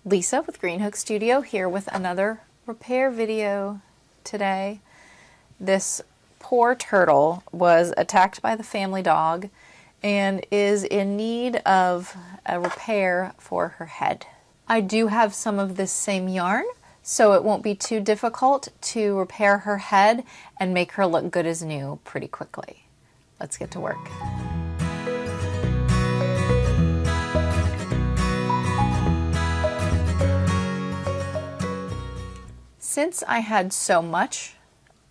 Lisa with Greenhook Studio here with another repair video today. This poor turtle was attacked by the family dog and is in need of a repair for her head. I do have some of this same yarn, so it won't be too difficult to repair her head and make her look good as new pretty quickly. Let's get to work. Since I had so much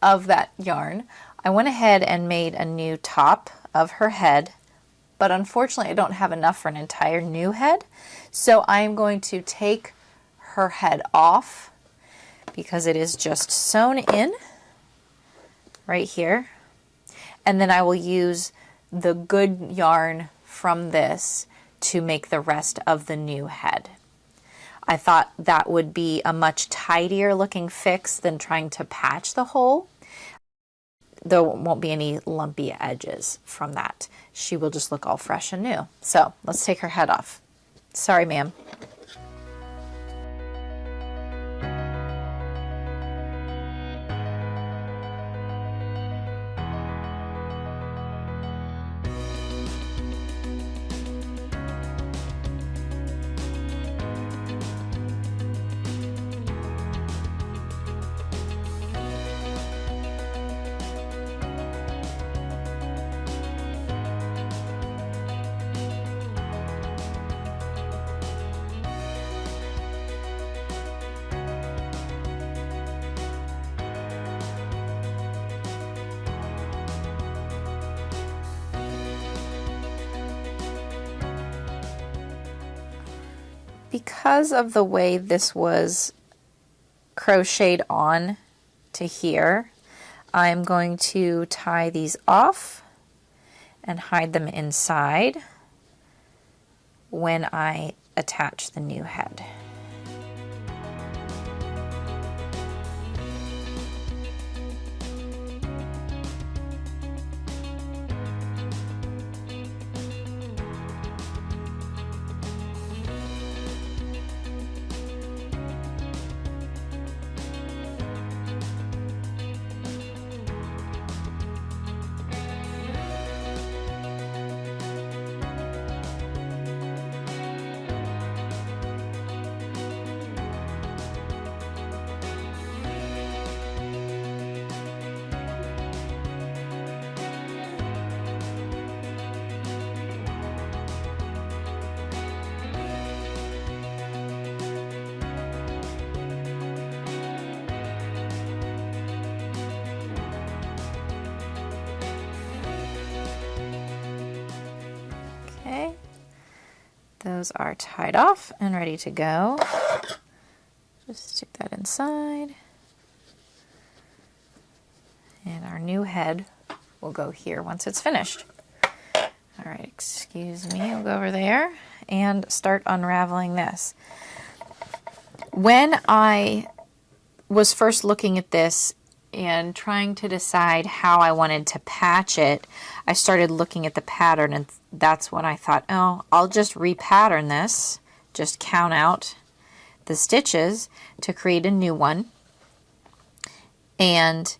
of that yarn, I went ahead and made a new top of her head, but unfortunately I don't have enough for an entire new head, so I'm going to take her head off because it is just sewn in right here, and then I will use the good yarn from this to make the rest of the new head. I thought that would be a much tidier looking fix than trying to patch the hole. There won't be any lumpy edges from that. She will just look all fresh and new. So let's take her head off. Sorry, ma'am. Because of the way this was crocheted on to here, I'm going to tie these off and hide them inside when I attach the new head. Okay, those are tied off and ready to go. Just stick that inside. And our new head will go here once it's finished. All right, excuse me, we'll go over there and start unraveling this. When I was first looking at this and trying to decide how I wanted to patch it, I started looking at the pattern, and that's when I thought, oh, I'll just repattern this, just count out the stitches to create a new one, and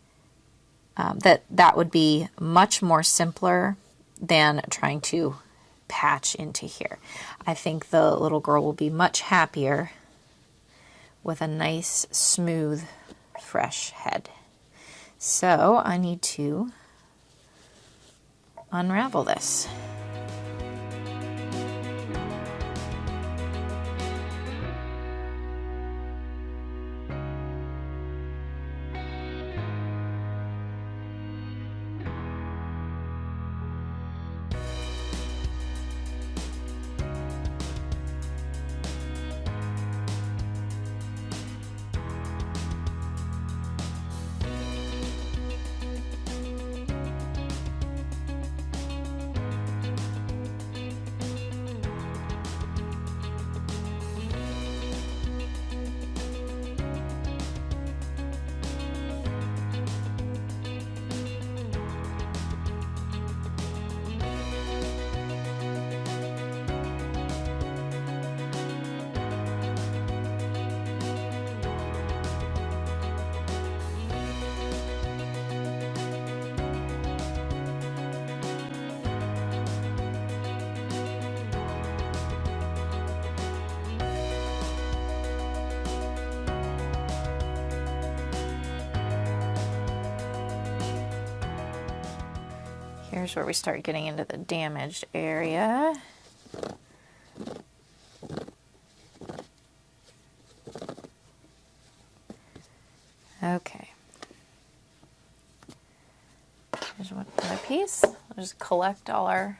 that would be much more simpler than trying to patch into here. I think the little girl will be much happier with a nice, smooth, fresh head. So I need to unravel this. Here's where we start getting into the damaged area. Okay. Here's another piece. I'll just collect all our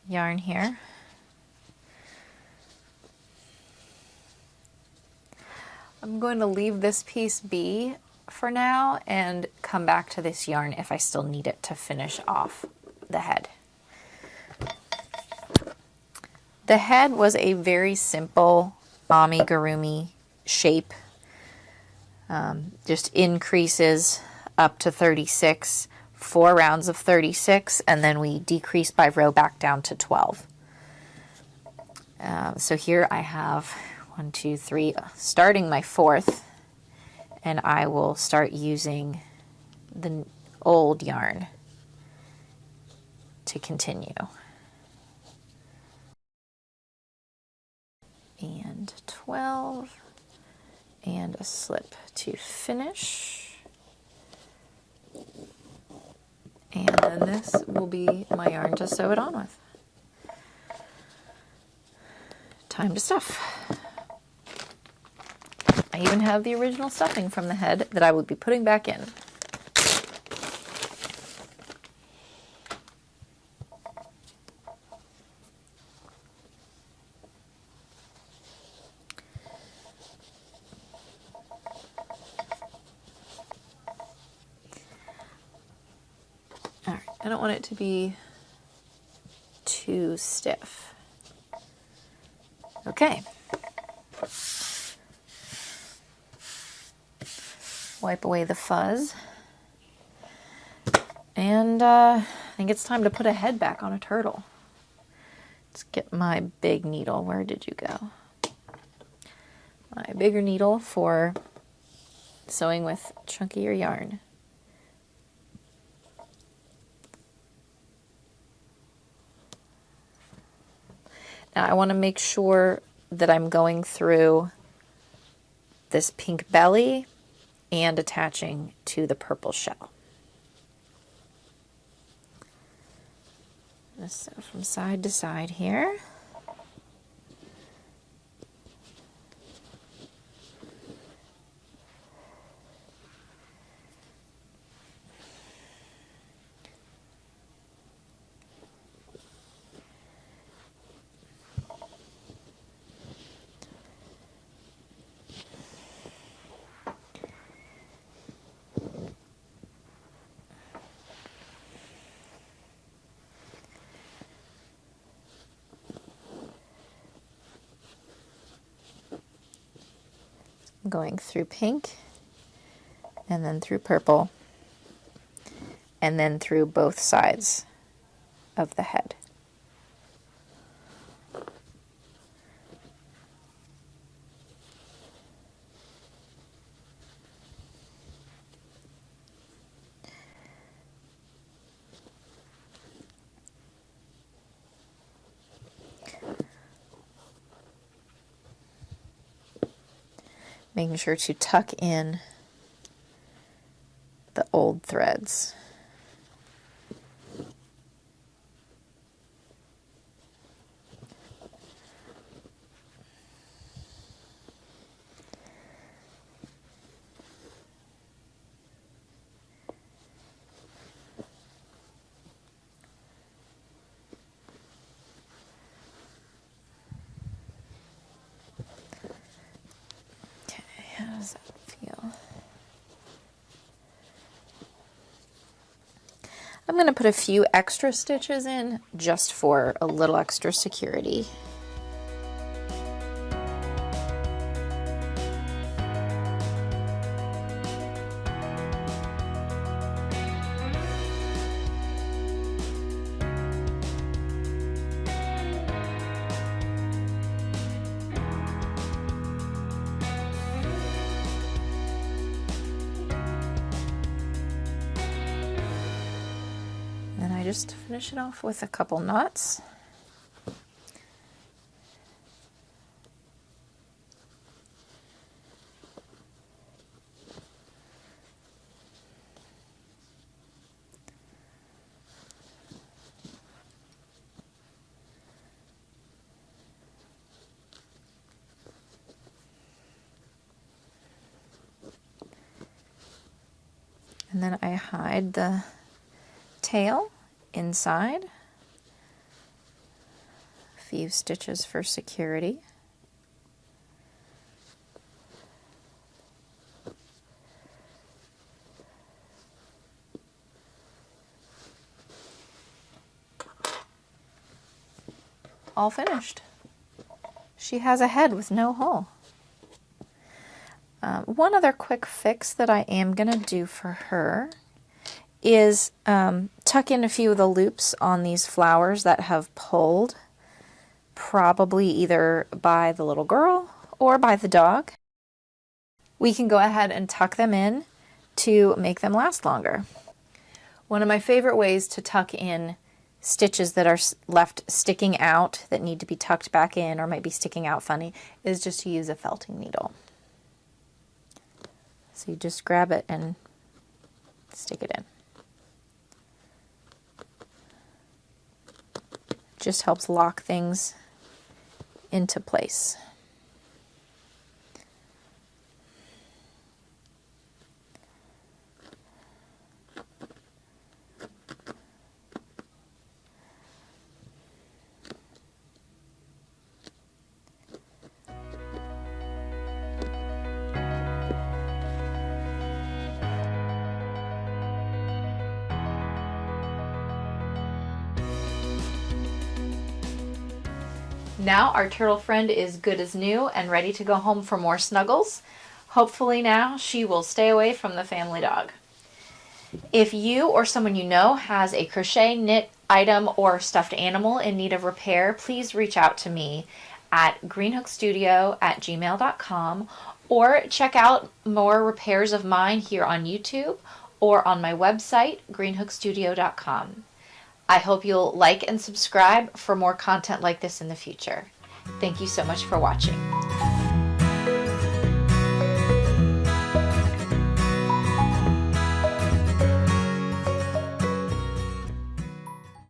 yarn here. I'm going to leave this piece be for now and come back to this yarn if I still need it to finish off the head. The head was a very simple amigurumi shape. Just increases up to 36, 4 rounds of 36, and then we decrease by row back down to 12. So here I have 1, 2, 3, starting my 4th, and I will start using the old yarn to continue. And 12, and a slip to finish. And then this will be my yarn to sew it on with. Time to stuff. I even have the original stuffing from the head that I would be putting back in. All right, I don't want it to be too stiff. Okay. Wipe away the fuzz. And I think it's time to put a head back on a turtle. Let's get my big needle. Where did you go? My bigger needle for sewing with chunkier yarn. Now I want to make sure that I'm going through this pink belly and attaching to the purple shell. Just sew from side to side here. Going through pink and then through purple and then through both sides of the head. Making sure to tuck in the old threads. How does that feel? I'm going to put a few extra stitches in just for a little extra security. Just finish it off with a couple knots. And then I hide the tail inside. A few stitches for security. All finished. She has a head with no hole. One other quick fix that I am going to do for her is tuck in a few of the loops on these flowers that have pulled, probably either by the little girl or by the dog. We can go ahead and tuck them in to make them last longer. One of my favorite ways to tuck in stitches that are left sticking out that need to be tucked back in or might be sticking out funny is just to use a felting needle. So you just grab it and stick it in. Just helps lock things into place. Now our turtle friend is good as new and ready to go home for more snuggles. Hopefully now she will stay away from the family dog. If you or someone you know has a crochet, knit item, or stuffed animal in need of repair, please reach out to me at greenhookstudio@gmail.com or check out more repairs of mine here on YouTube or on my website, greenhookstudio.com. I hope you'll like and subscribe for more content like this in the future. Thank you so much for watching.